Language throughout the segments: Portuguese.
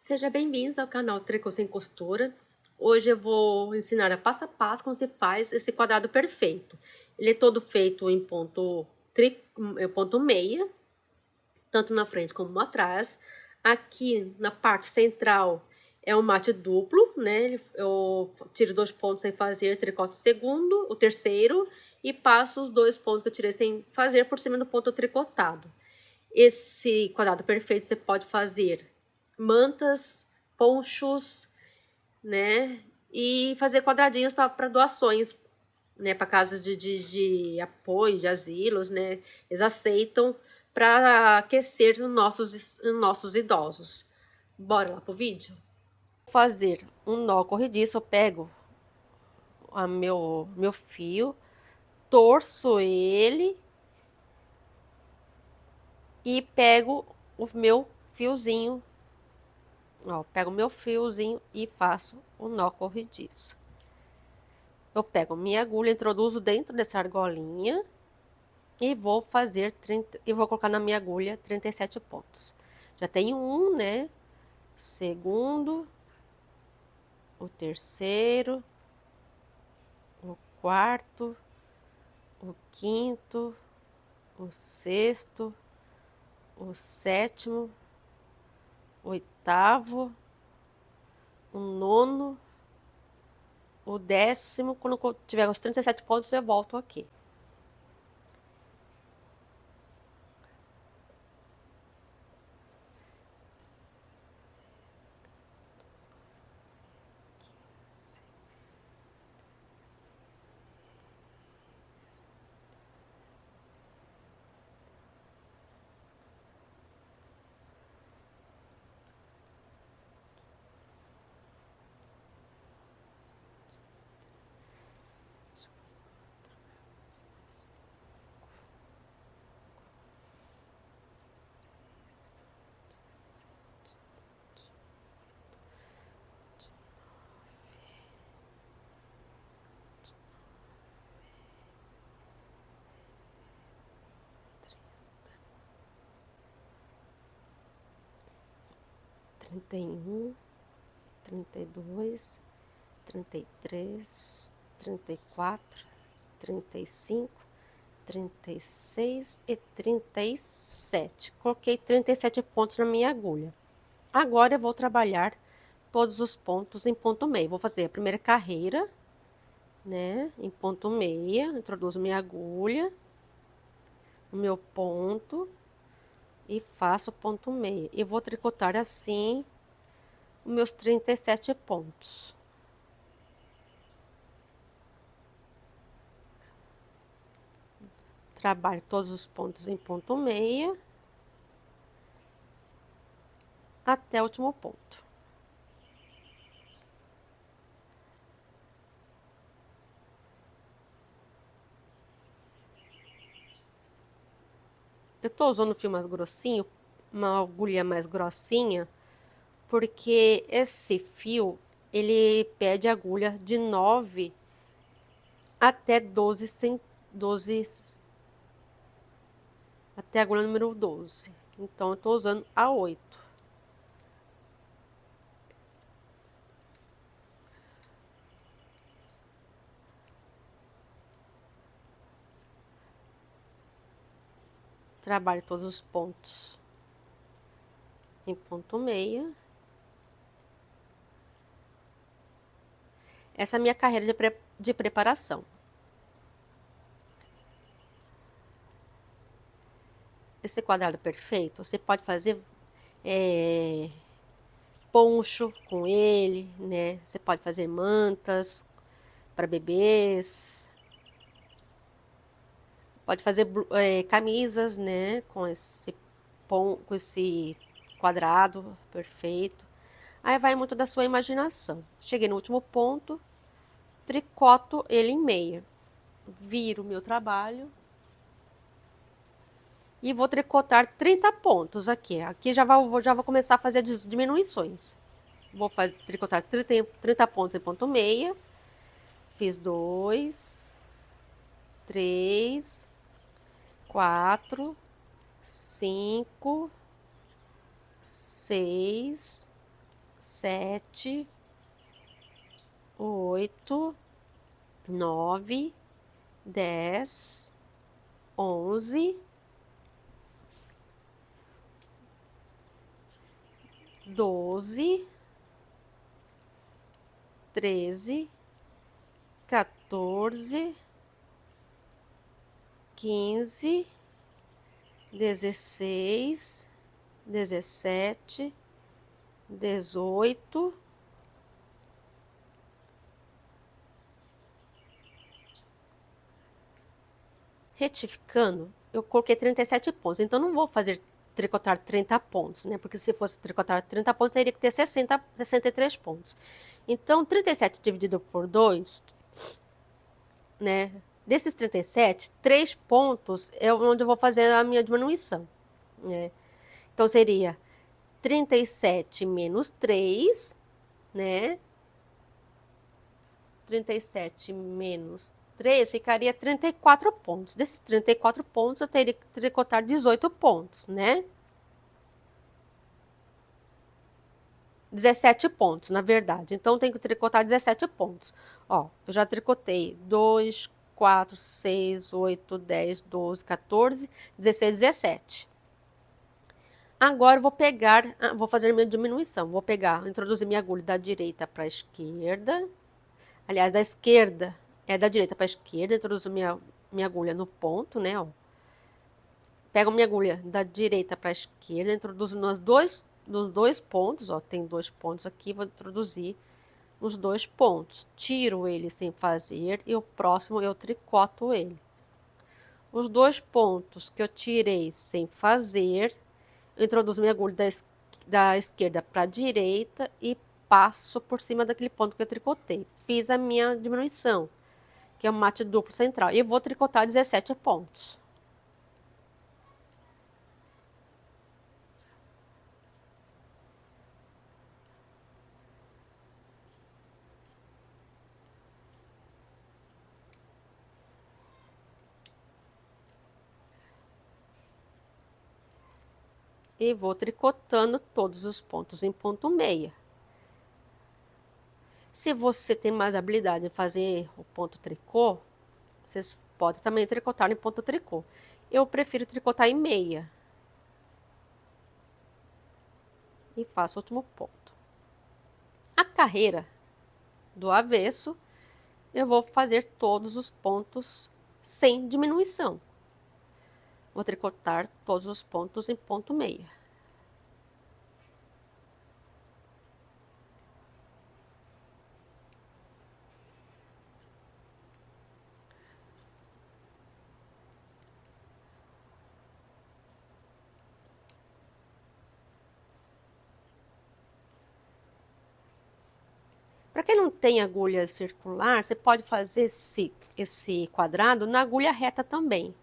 Seja bem-vindo ao canal Tricô Sem Costura. Hoje eu vou ensinar a passo como se faz esse quadrado perfeito. Ele é todo feito em ponto meia, tanto na frente como atrás. Aqui na parte central é um mate duplo, né? Eu tiro 2 pontos sem fazer, tricoto o terceiro e passo os 2 pontos que eu tirei sem fazer por cima do ponto tricotado. Esse quadrado perfeito você pode fazer mantas, ponchos, né? E fazer quadradinhos para doações, né? Para casas de apoio, de asilos, né? Eles aceitam para aquecer nossos idosos. Bora lá pro vídeo? Vou fazer um nó corrediço, eu pego meu fio, torço ele e pego o meu fiozinho. Ó, pego o meu fiozinho e faço o nó corrediço. Eu pego minha agulha, introduzo dentro dessa argolinha e vou fazer 30, e vou colocar na minha agulha 37 pontos. Já tenho um, né? Segundo, o terceiro, o quarto, o quinto, o sexto, o sétimo, o oitavo, o nono, o décimo. Quando eu tiver os 37 pontos, eu volto aqui. Trinta e um, 32, 33, 34, 35, 36 e 37. Coloquei 37 pontos na minha agulha. Agora eu vou trabalhar todos os pontos em ponto meio. Vou fazer a primeira carreira, né, em ponto meia. Introduzo minha agulha, o meu ponto e faço ponto meia. E vou tricotar assim os meus 37 pontos. Trabalho todos os pontos em ponto meia até o último ponto. Eu tô usando o fio mais grossinho, uma agulha mais grossinha, porque esse fio, ele pede agulha de 9 até 12, até a agulha número 12. Então, eu tô usando a 8. Trabalho todos os pontos em ponto meia. Essa é a minha carreira de preparação. Esse quadrado perfeito, você pode fazer poncho com ele, né? Você pode fazer mantas para bebês. Pode fazer camisas, né? Com esse quadrado perfeito. Aí vai muito da sua imaginação. Cheguei no último ponto, tricoto ele em meia. Viro o meu trabalho. E vou tricotar 30 pontos aqui. Aqui já vou começar a fazer as diminuições. Vou tricotar 30 pontos em ponto meia. Fiz 2, 3, 4, 5, 6, 7, 8, 9, 10, 11, 12, 13, 14, 15, 16, 17, 18, retificando, eu coloquei 37 pontos, então não vou fazer tricotar 30 pontos, né? Porque se fosse tricotar 30 pontos, teria que ter 63 pontos. Então, 37 dividido por 2, né? Desses 37, 3 pontos é onde eu vou fazer a minha diminuição, né? Então, seria 37 menos 3, né? 37 menos 3 ficaria 34 pontos. Desses 34 pontos, eu teria que tricotar 18 pontos, né? 17 pontos, na verdade. Então, tem que tricotar 17 pontos. Ó, eu já tricotei 2, 4, 6, 8, 10, 12, 14, 16, 17. Agora, eu vou pegar, vou fazer minha diminuição. Vou pegar, introduzir minha agulha da direita para a esquerda. Aliás, da esquerda, da direita para a esquerda. Introduzo minha agulha no ponto, né, ó. Pego minha agulha da direita para a esquerda, introduzo nos dois pontos, ó, tem 2 pontos aqui, vou introduzir os 2 pontos. Tiro ele sem fazer e o próximo eu tricoto ele. Os 2 pontos que eu tirei sem fazer, eu introduzo minha agulha da esquerda para a direita e passo por cima daquele ponto que eu tricotei. Fiz a minha diminuição, que é um mate duplo central. E vou tricotar 17 pontos. E vou tricotando todos os pontos em ponto meia. Se você tem mais habilidade em fazer o ponto tricô, vocês podem também tricotar em ponto tricô. Eu prefiro tricotar em meia. E faço o último ponto. A carreira do avesso, eu vou fazer todos os pontos sem diminuição. Vou tricotar todos os pontos em ponto meia. Para quem não tem agulha circular, você pode fazer esse quadrado na agulha reta também.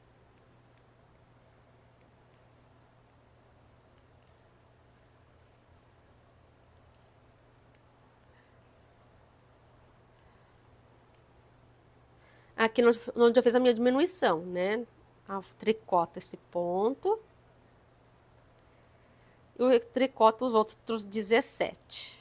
Aqui onde eu fiz a minha diminuição, né? Eu tricoto esse ponto. E eu tricoto os outros 17.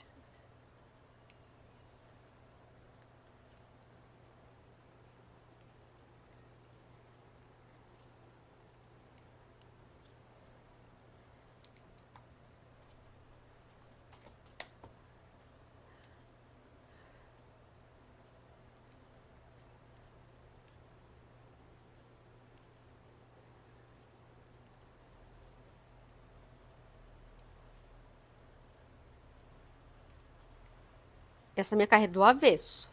Essa é a minha carreira do avesso.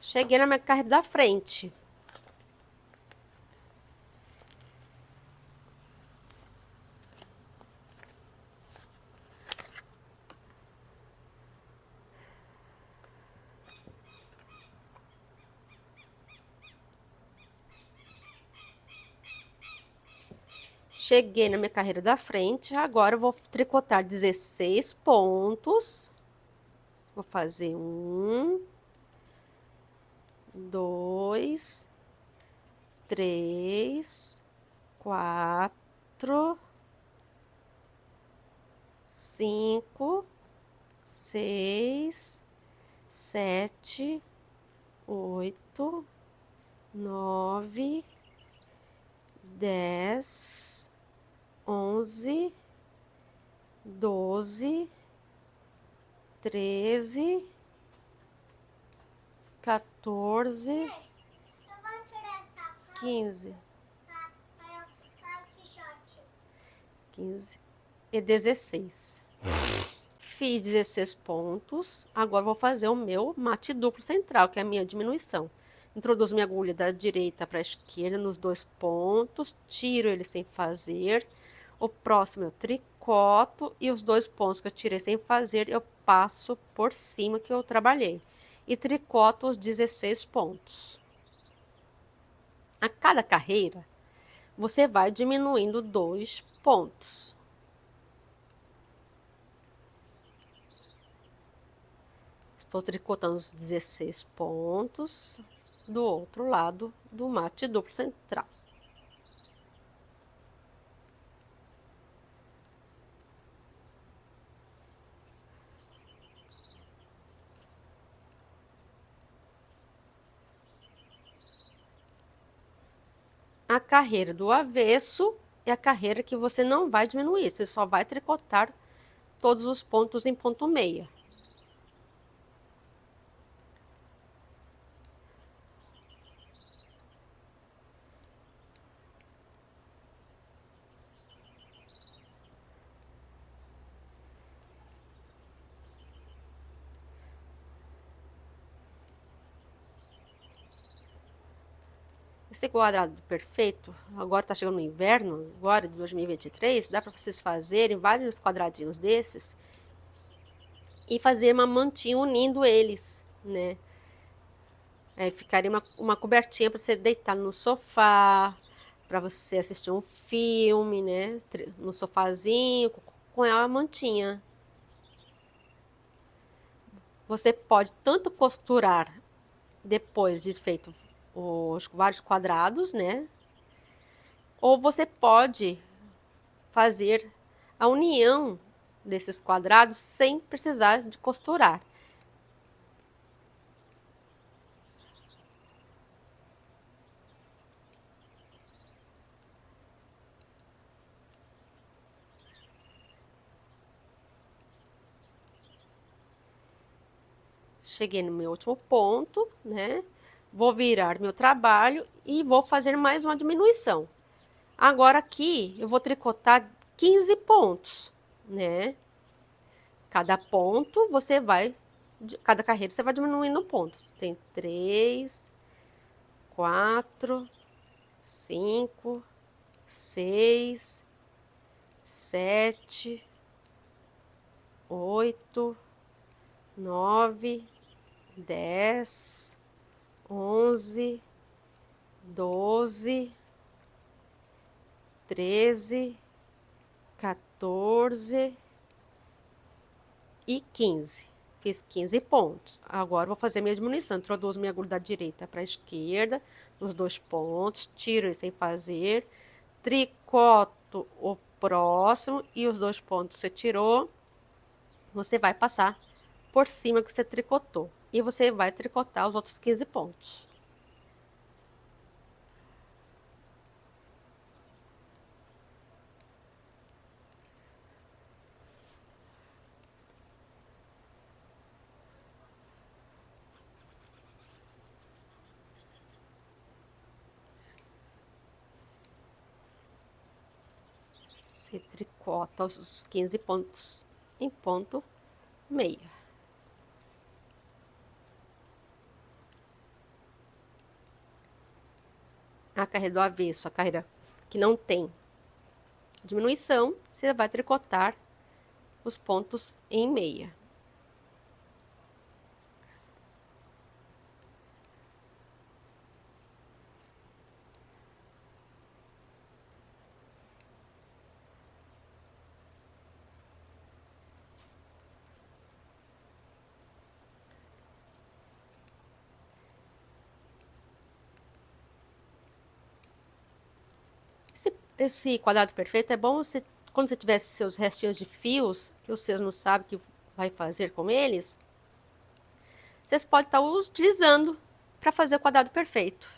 Cheguei na minha carreira da frente. Cheguei na minha carreira da frente, agora eu vou tricotar 16 pontos. Vou fazer 1, 2, 3, 4, 5, 6, 7, 8, 9, 10, 11, 12, 13, 14, 15, 15 e 16. Fiz 16 pontos. Agora vou fazer o meu mate duplo central, que é a minha diminuição. Introduzo minha agulha da direita para a esquerda nos 2 pontos, tiro ele sem fazer. O próximo eu tricoto e os 2 pontos que eu tirei sem fazer eu passo por cima que eu trabalhei. E tricoto os 16 pontos. A cada carreira, você vai diminuindo 2 pontos. Estou tricotando os 16 pontos do outro lado do mate duplo central. A carreira do avesso é a carreira que você não vai diminuir, você só vai tricotar todos os pontos em ponto meia. Esse quadrado perfeito, agora está chegando no inverno, agora de 2023, dá para vocês fazerem vários quadradinhos desses e fazer uma mantinha unindo eles, né? Ficaria uma cobertinha para você deitar no sofá, para você assistir um filme, né? No sofazinho, com ela a mantinha. Você pode tanto costurar depois de feito os vários quadrados, né? Ou você pode fazer a união desses quadrados sem precisar de costurar. Cheguei no meu último ponto, né? Vou virar meu trabalho e vou fazer mais uma diminuição. Agora aqui eu vou tricotar 15 pontos, né? Cada ponto você vai, cada carreira você vai diminuindo um ponto. Tem 3, 4, 5, 6, 7, 8, 9, 10, 11, 12, 13, 14 e 15. Fiz 15 pontos. Agora vou fazer minha diminuição. Introduzo minha agulha da direita para a esquerda, nos 2 pontos, tiro ele sem fazer, tricoto o próximo e os 2 pontos que você tirou, você vai passar por cima que você tricotou. E você vai tricotar os outros 15 pontos. Você tricota os 15 pontos em ponto meia. A carreira do avesso, a carreira que não tem diminuição, você vai tricotar os pontos em meia. Esse quadrado perfeito é bom você, quando você tiver seus restinhos de fios, que vocês não sabem o que vai fazer com eles, vocês podem estar utilizando para fazer o quadrado perfeito.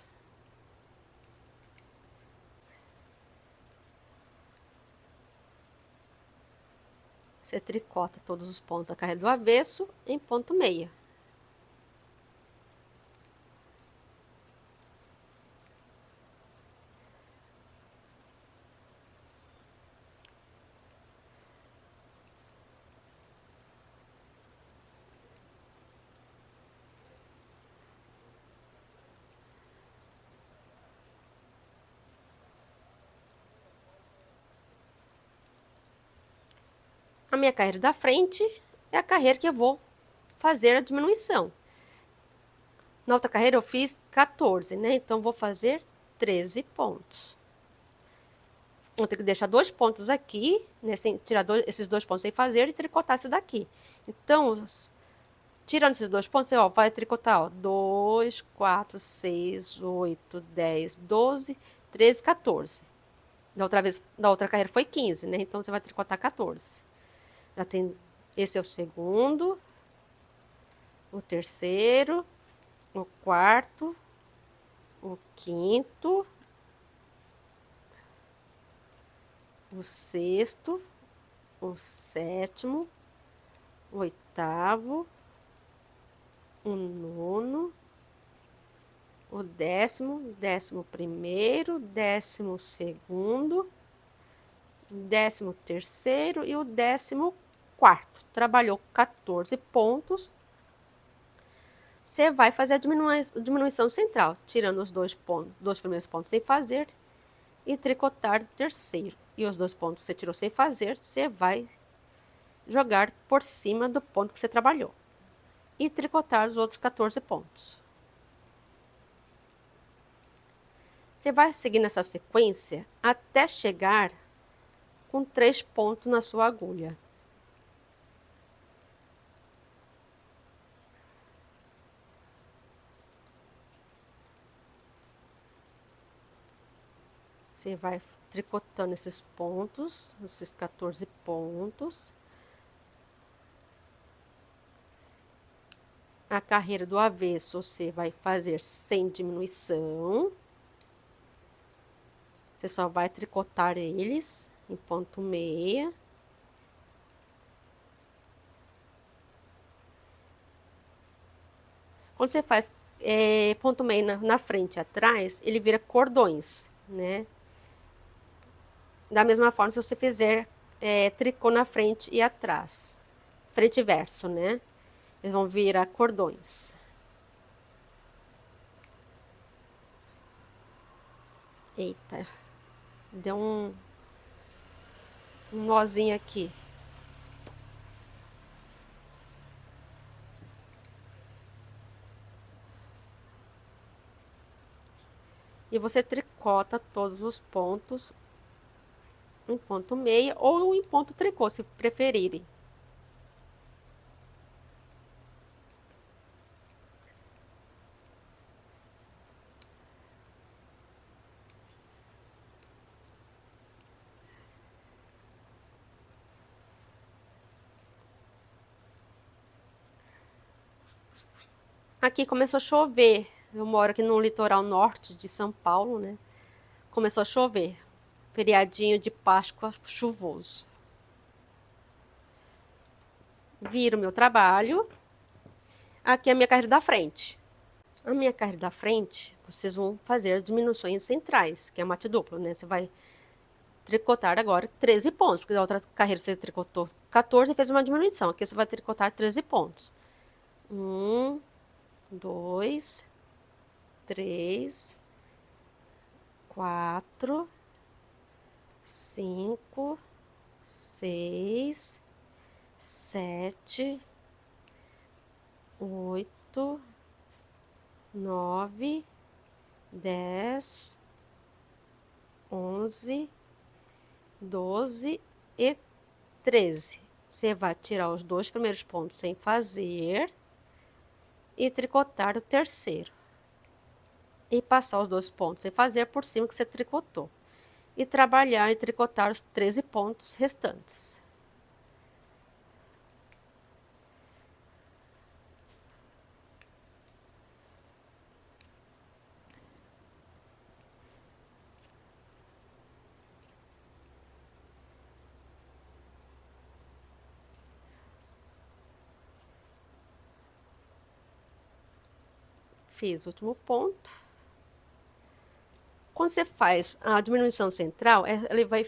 Você tricota todos os pontos da carreira do avesso em ponto meia. A minha carreira da frente é a carreira que eu vou fazer a diminuição. Na outra carreira eu fiz 14, né? Então, vou fazer 13 pontos. Vou ter que deixar 2 pontos aqui, né? Sem tirar esses 2 pontos sem fazer e tricotar isso daqui. Então, tirando esses 2 pontos, você vai tricotar, ó, 2, 4, 6, 8, 10, 12, 13, 14. Da outra carreira foi 15, né? Então, você vai tricotar 14. Já tem, esse é o segundo, o terceiro, o quarto, o quinto, o sexto, o sétimo, o oitavo, o nono, o décimo, 11º, 12º, 13º e o 14º. Trabalhou 14 pontos. Você vai fazer a diminuição central, tirando os 2 primeiros pontos sem fazer e tricotar o terceiro. E os 2 pontos que você tirou sem fazer, você vai jogar por cima do ponto que você trabalhou. E tricotar os outros 14 pontos. Você vai seguir nessa sequência até chegar com 3 pontos na sua agulha. Você vai tricotando esses pontos, esses 14 pontos. A carreira do avesso você vai fazer sem diminuição. Você só vai tricotar eles em ponto meia. Quando você faz ponto meio na frente e atrás, ele vira cordões, né? Da mesma forma, se você fizer tricô na frente e atrás, frente e verso, né? Eles vão virar cordões. Eita, deu um nozinho aqui. E você tricota todos os pontos em ponto meia ou em ponto tricô, se preferirem. Aqui começou a chover. Eu moro aqui no litoral norte de São Paulo, né? Começou a chover. Feriadinho de Páscoa chuvoso. Viro meu trabalho. Aqui é a minha carreira da frente. A minha carreira da frente, vocês vão fazer as diminuições centrais, que é mate duplo, né? Você vai tricotar agora 13 pontos, porque da outra carreira você tricotou 14 e fez uma diminuição. Aqui você vai tricotar 13 pontos. 1, 2, 3, 4, 5, 6, 7, 8, 9, 10, 11, 12 e 13. Você vai tirar os 2 primeiros pontos sem fazer e tricotar o terceiro. E passar os 2 pontos sem fazer por cima que você tricotou. e trabalhar e tricotar os 13 pontos restantes. Fiz o último ponto. Quando você faz a diminuição central, ele vai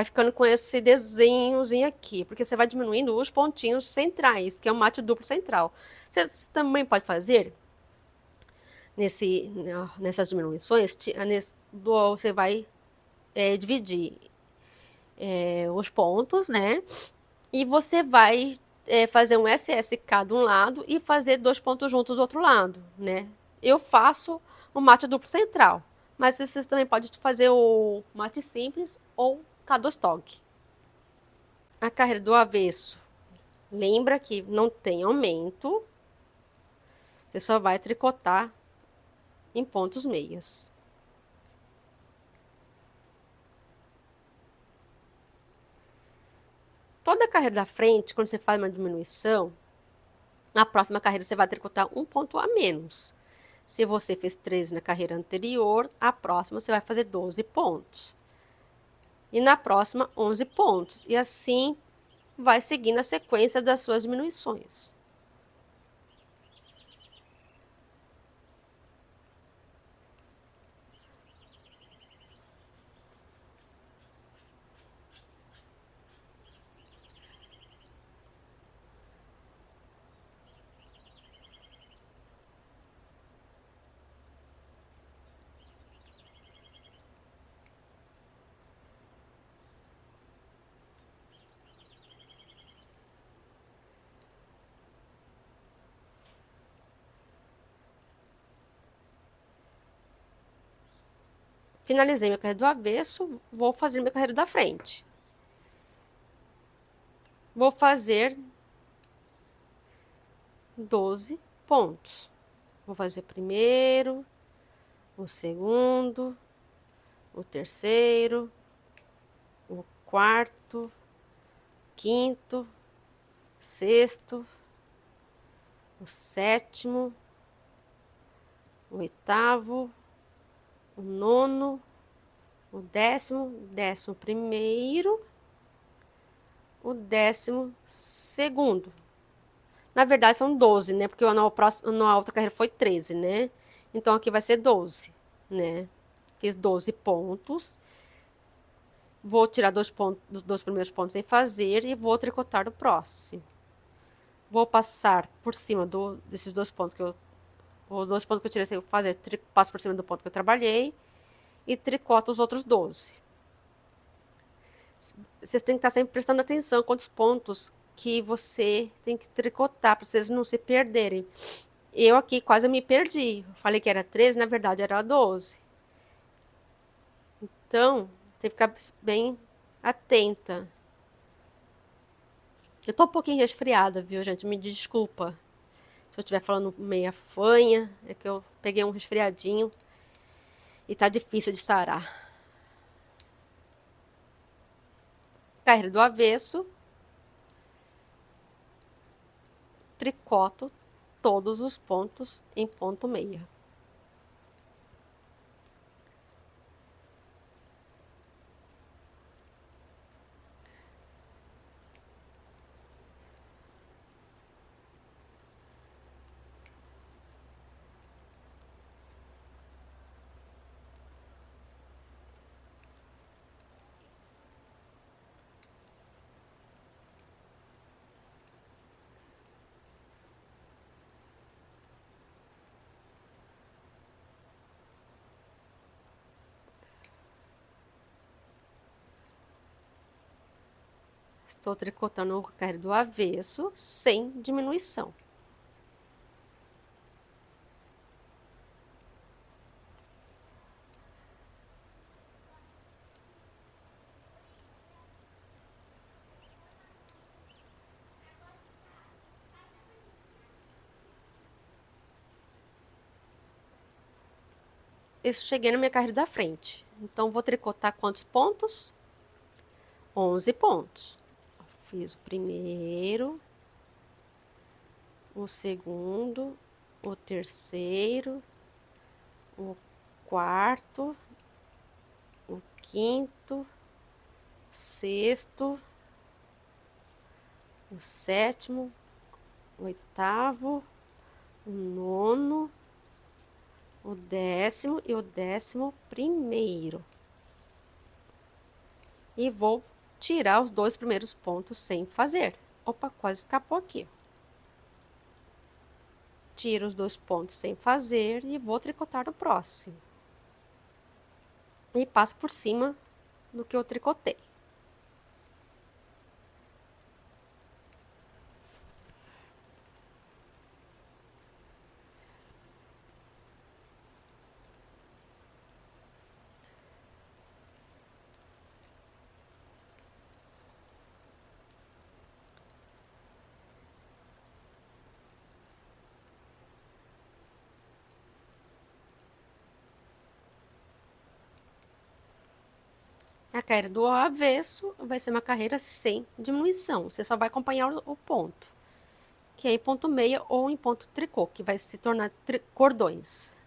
ficando com esse desenhozinho aqui, porque você vai diminuindo os pontinhos centrais, que é o mate duplo central. Você também pode fazer nessas diminuições, você vai dividir os pontos, né? E você vai fazer um SSK de um lado e fazer 2 pontos juntos do outro lado, né? Eu faço o mate duplo central, mas você também pode fazer o mate simples ou K2 A carreira do avesso, lembra que não tem aumento, você só vai tricotar em pontos meias. Toda a carreira da frente, quando você faz uma diminuição, na próxima carreira você vai tricotar um ponto a menos. Se você fez 13 na carreira anterior, a próxima você vai fazer 12 pontos. E na próxima, 11 pontos. E assim vai seguindo a sequência das suas diminuições. Finalizei minha carreira do avesso, vou fazer minha carreira da frente. Vou fazer 12 pontos. Vou fazer o primeiro, o segundo, o terceiro, o quarto, quinto, sexto, o sétimo, o oitavo, o nono, o décimo primeiro, o 12º. Na verdade, são 12, né? Porque na outra carreira foi 13, né? Então, aqui vai ser 12, né? Fiz 12 pontos. Vou tirar dos 2 primeiros pontos sem fazer e vou tricotar o próximo. Vou passar por cima desses 2 pontos os 2 pontos que eu tirei sem fazer, passo por cima do ponto que eu trabalhei e tricoto os outros 12. Vocês têm que estar sempre prestando atenção quantos pontos que você tem que tricotar para vocês não se perderem. Eu aqui quase me perdi. Falei que era 13, na verdade era 12. Então, tem que ficar bem atenta. Eu tô um pouquinho resfriada, viu, gente? Me desculpa. Se eu estiver falando meia fanha, é que eu peguei um resfriadinho e tá difícil de sarar. Carreira do avesso. Tricoto todos os pontos em ponto meia. Estou tricotando o carreira do avesso sem diminuição. eu cheguei na minha carreira da frente. Então, vou tricotar quantos pontos? 11 pontos. Fiz o primeiro, o segundo, o terceiro, o quarto, o quinto, sexto, o sétimo, o oitavo, o nono, o décimo e o 11º. E vou tirar os 2 primeiros pontos sem fazer. Opa, quase escapou aqui. Tiro os 2 pontos sem fazer e vou tricotar o próximo. E passo por cima do que eu tricotei. A carreira do avesso vai ser uma carreira sem diminuição. Você só vai acompanhar o ponto, que é em ponto meia ou em ponto tricô, que vai se tornar cordões.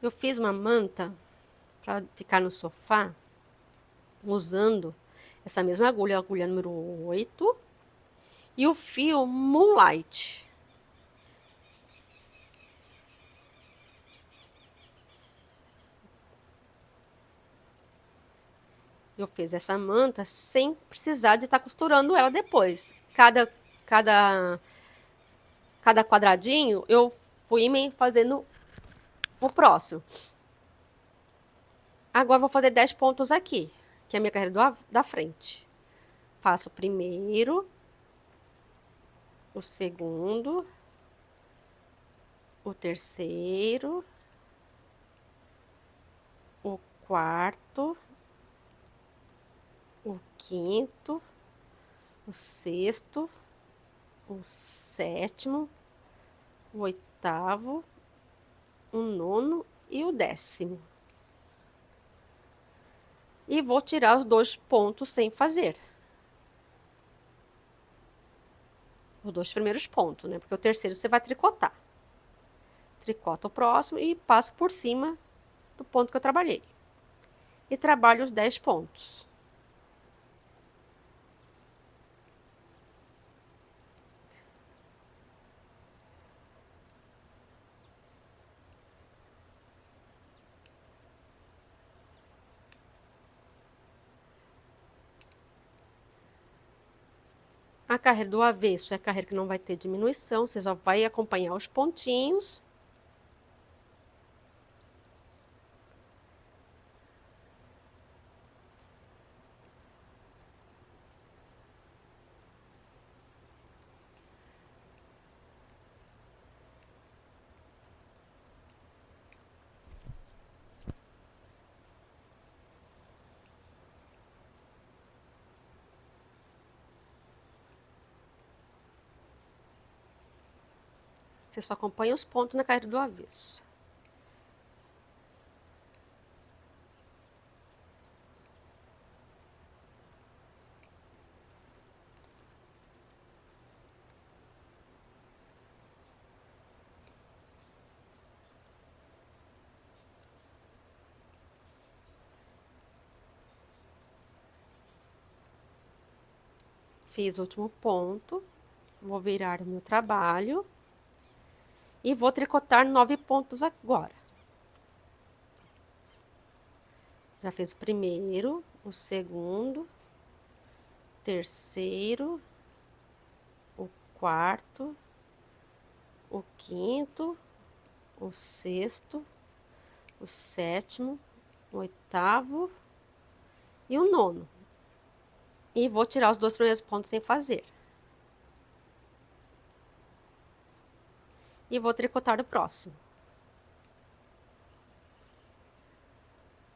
Eu fiz uma manta para ficar no sofá, usando essa mesma agulha, a agulha número 8, e o fio Moonlight. Eu fiz essa manta sem precisar de estar costurando ela depois. Cada quadradinho eu fui fazendo o próximo. Agora vou fazer 10 pontos aqui, que é a minha carreira da frente. Faço o primeiro, o segundo, o terceiro, o quarto, o quinto, o sexto, o sétimo, o oitavo, o nono e o 10º. E vou tirar os 2 pontos sem fazer. Os 2 primeiros pontos, né? Porque o terceiro você vai tricotar. Tricota o próximo e passo por cima do ponto que eu trabalhei. E trabalho os 10 pontos. A carreira do avesso é a carreira que não vai ter diminuição, você só vai acompanhar os pontinhos. Você só acompanha os pontos na carreira do avesso. Fiz o último ponto, vou virar o meu trabalho e vou tricotar 9 pontos agora. Já fiz o primeiro, o segundo, terceiro, o quarto, o quinto, o sexto, o sétimo, o oitavo e o nono. E vou tirar os 2 primeiros pontos sem fazer. E vou tricotar o próximo.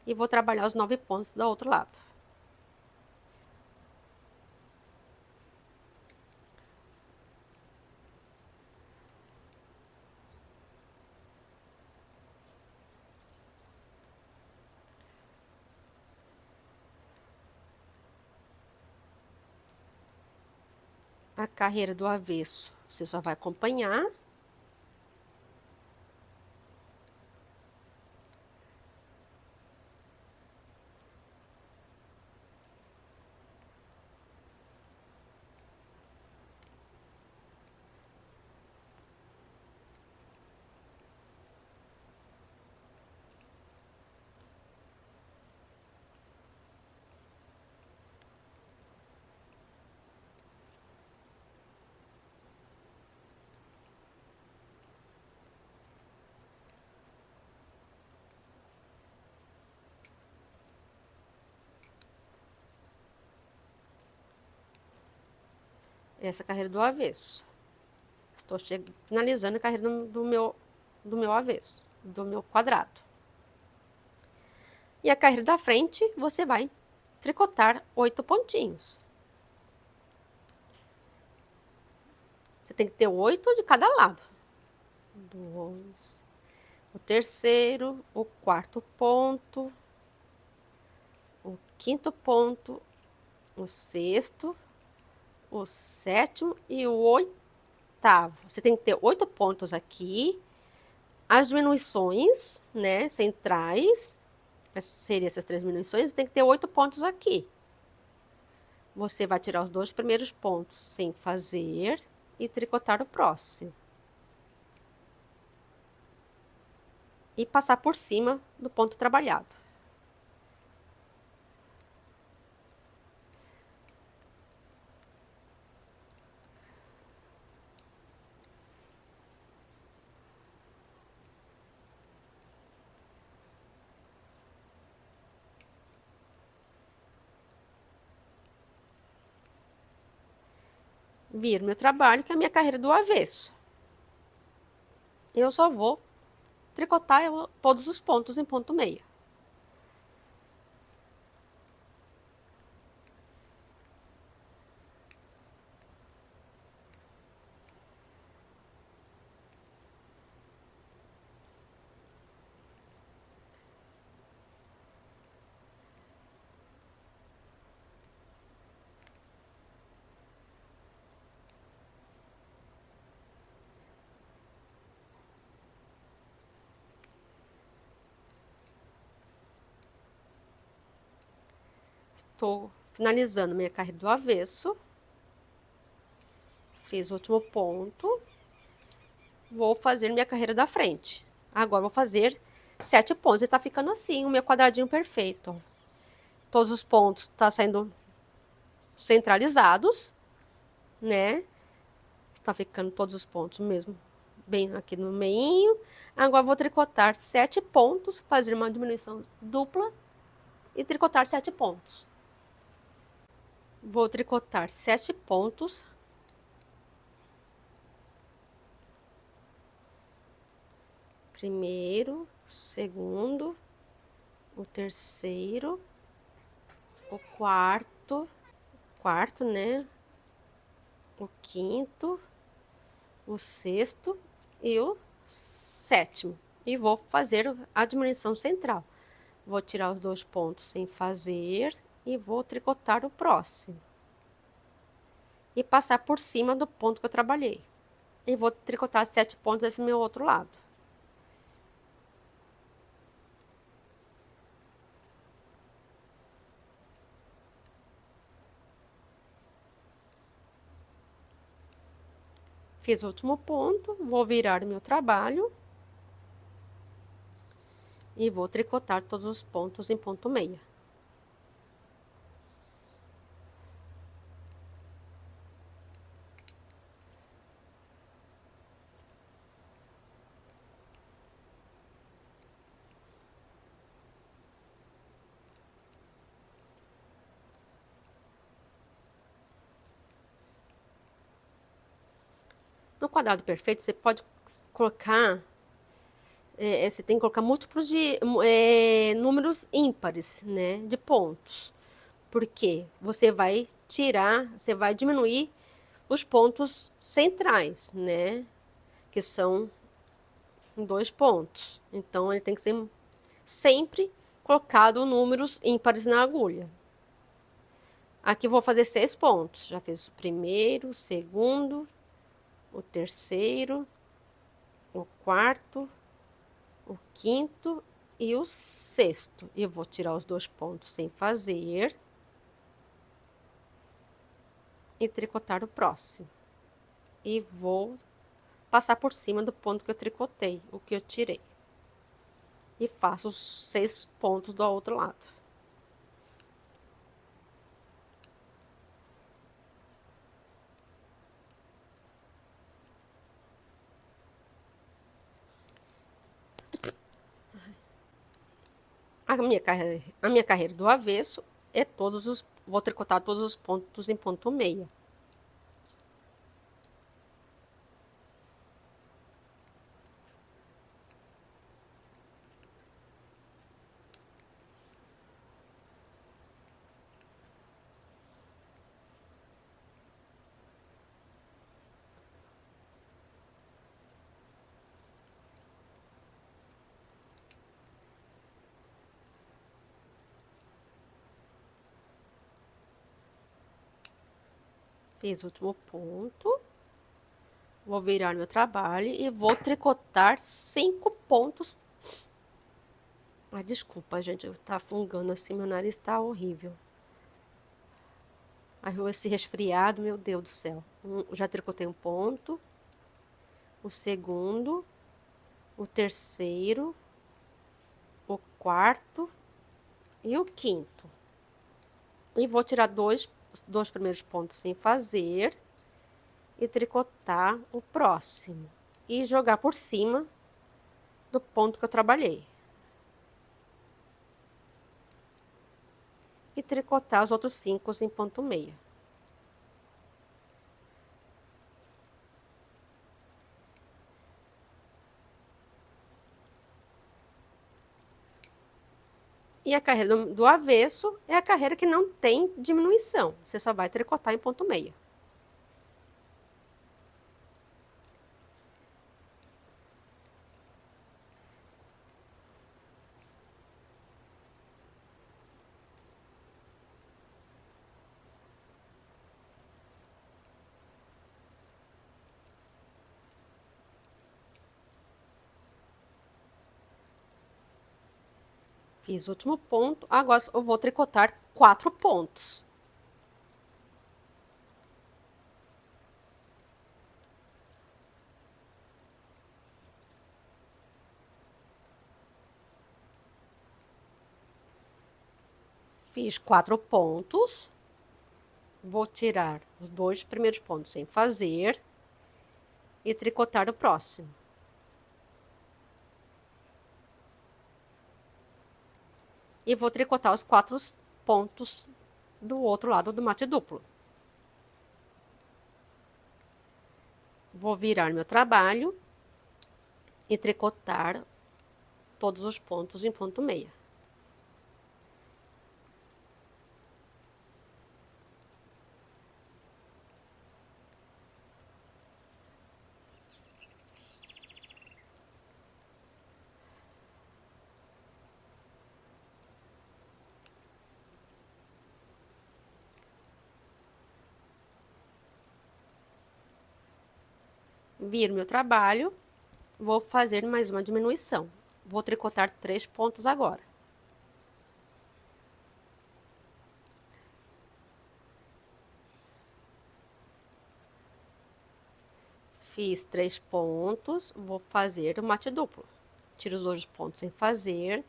E vou trabalhar os 9 pontos do outro lado. A carreira do avesso, você só vai acompanhar. Essa carreira do avesso. Estou finalizando a carreira do meu avesso, do meu quadrado. E a carreira da frente, você vai tricotar 8 pontinhos. Você tem que ter 8 de cada lado. 2, o terceiro, o quarto ponto, o quinto ponto, o sexto, o sétimo e o oitavo. Você tem que ter 8 pontos aqui. As diminuições, né, centrais, seriam essas 3 diminuições, tem que ter 8 pontos aqui. Você vai tirar os 2 primeiros pontos sem fazer e tricotar o próximo. E passar por cima do ponto trabalhado. Viro meu trabalho, que é a minha carreira do avesso. Eu só vou tricotar todos os pontos em ponto meia. Estou finalizando minha carreira do avesso. Fiz o último ponto. Vou fazer minha carreira da frente. Agora vou fazer 7 pontos e tá ficando assim o meu quadradinho perfeito. Todos os pontos tá saindo centralizados, né? Está ficando todos os pontos mesmo bem aqui no meio. Agora vou tricotar 7 pontos, fazer uma diminuição dupla e tricotar 7 pontos. Vou tricotar 7 pontos. Primeiro, segundo, o terceiro, o quarto, né? O quinto, o sexto e o sétimo. E vou fazer a diminuição central. Vou tirar os 2 pontos sem fazer e vou tricotar o próximo. E passar por cima do ponto que eu trabalhei. E vou tricotar 7 pontos desse meu outro lado. Fiz o último ponto, vou virar meu trabalho. E vou tricotar todos os pontos em ponto meia. No quadrado perfeito, você pode colocar, você tem que colocar múltiplos de números ímpares, né, de pontos. Porque você vai tirar, você vai diminuir os pontos centrais, né, que são 2 pontos. Então, ele tem que ser sempre colocado números ímpares na agulha. Aqui vou fazer 6 pontos. Já fiz o primeiro, o segundo, o terceiro, o quarto, o quinto e o sexto. E vou tirar os 2 pontos sem fazer e tricotar o próximo. E vou passar por cima do ponto que eu tricotei, o que eu tirei. E faço os 6 pontos do outro lado. A minha carreira do avesso é vou tricotar todos os pontos em ponto meia. Fiz o último ponto. Vou virar meu trabalho e vou tricotar 5 pontos. Ah, desculpa, gente, tá fungando assim, meu nariz tá horrível. Aí esse resfriado, meu Deus do céu. Já tricotei um ponto, o segundo, o terceiro, o quarto e o quinto. E vou tirar os dois primeiros pontos sem fazer e tricotar o próximo. E jogar por cima do ponto que eu trabalhei. E tricotar os outros 5 em ponto meia. E a carreira do avesso é a carreira que não tem diminuição. Você só vai tricotar em ponto meia. Fiz o último ponto. Agora eu vou tricotar 4 pontos. Fiz 4 pontos. Vou tirar os 2 primeiros pontos sem fazer e tricotar o próximo. E vou tricotar os 4 pontos do outro lado do mate duplo. Vou virar meu trabalho e tricotar todos os pontos em ponto meia. Viro meu trabalho, vou fazer mais uma diminuição. Vou tricotar 3 pontos agora. Fiz 3 pontos, vou fazer o mate duplo. Tiro os 2 pontos sem fazer,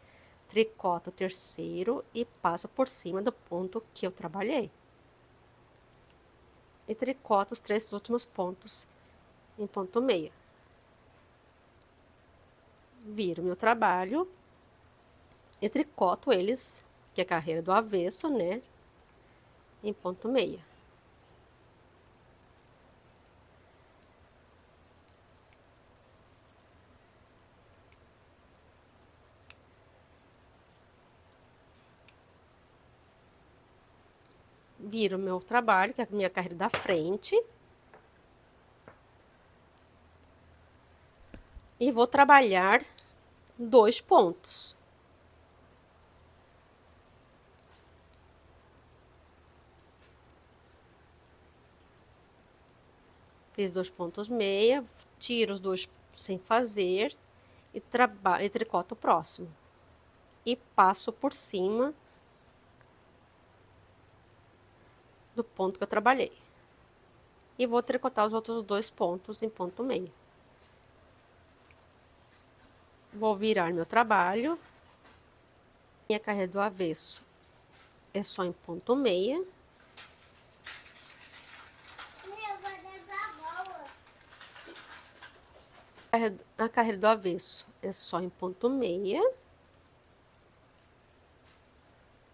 tricoto o terceiro e passo por cima do ponto que eu trabalhei. E tricoto os 3 últimos pontos em ponto meia. Viro meu trabalho e tricoto eles, que é a carreira do avesso, né, em ponto meia. viro meu trabalho, que é a minha carreira da frente. E vou trabalhar 2 pontos. Fiz 2 pontos meia, tiro os 2 sem fazer e tricoto o próximo. E passo por cima do ponto que eu trabalhei. E vou tricotar os outros 2 pontos em ponto meio. Vou virar meu trabalho. Minha carreira do avesso é só em ponto meia. A carreira do avesso é só em ponto meia.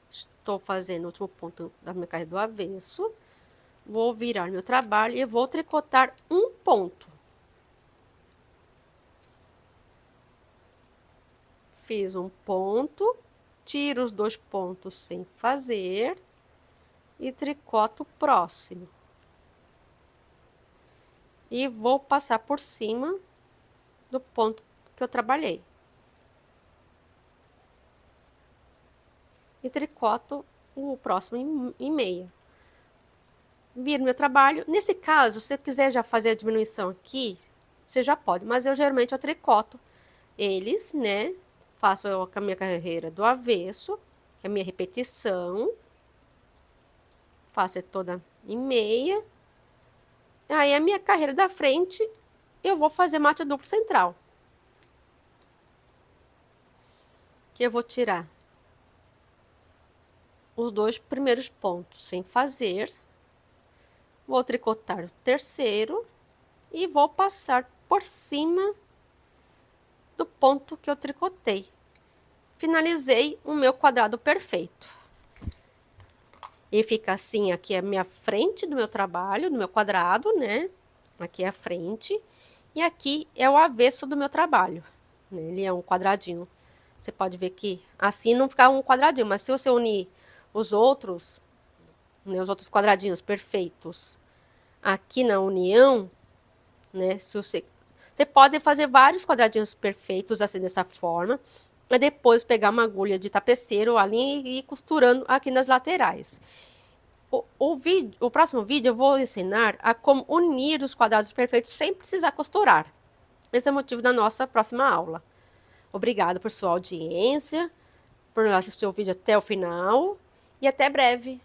Estou fazendo o último ponto da minha carreira do avesso. Vou virar meu trabalho e vou tricotar um ponto. Fiz um ponto, tiro os 2 pontos sem fazer e tricoto o próximo. E vou passar por cima do ponto que eu trabalhei. E tricoto o próximo em meia. Viro meu trabalho. Nesse caso, se você quiser já fazer a diminuição aqui, você já pode, mas eu geralmente tricoto eles, né? Faço a minha carreira do avesso, que é a minha repetição. Faço toda em meia. Aí a minha carreira da frente, eu vou fazer mate duplo central. Que eu vou tirar os 2 primeiros pontos sem fazer. Vou tricotar o terceiro e vou passar por cima do ponto que eu tricotei. Finalizei o meu quadrado perfeito. E fica assim, aqui é a minha frente do meu trabalho, do meu quadrado, né? Aqui é a frente. E aqui é o avesso do meu trabalho. Ele é um quadradinho. Você pode ver que assim não fica um quadradinho, mas se você unir os outros, né, os outros quadradinhos perfeitos aqui na união, né, se você pode fazer vários quadradinhos perfeitos assim dessa forma, e depois pegar uma agulha de tapeceiro ali e ir costurando aqui nas laterais. O próximo vídeo eu vou ensinar a como unir os quadrados perfeitos sem precisar costurar. Esse é o motivo da nossa próxima aula. Obrigada por sua audiência, por assistir o vídeo até o final e até breve.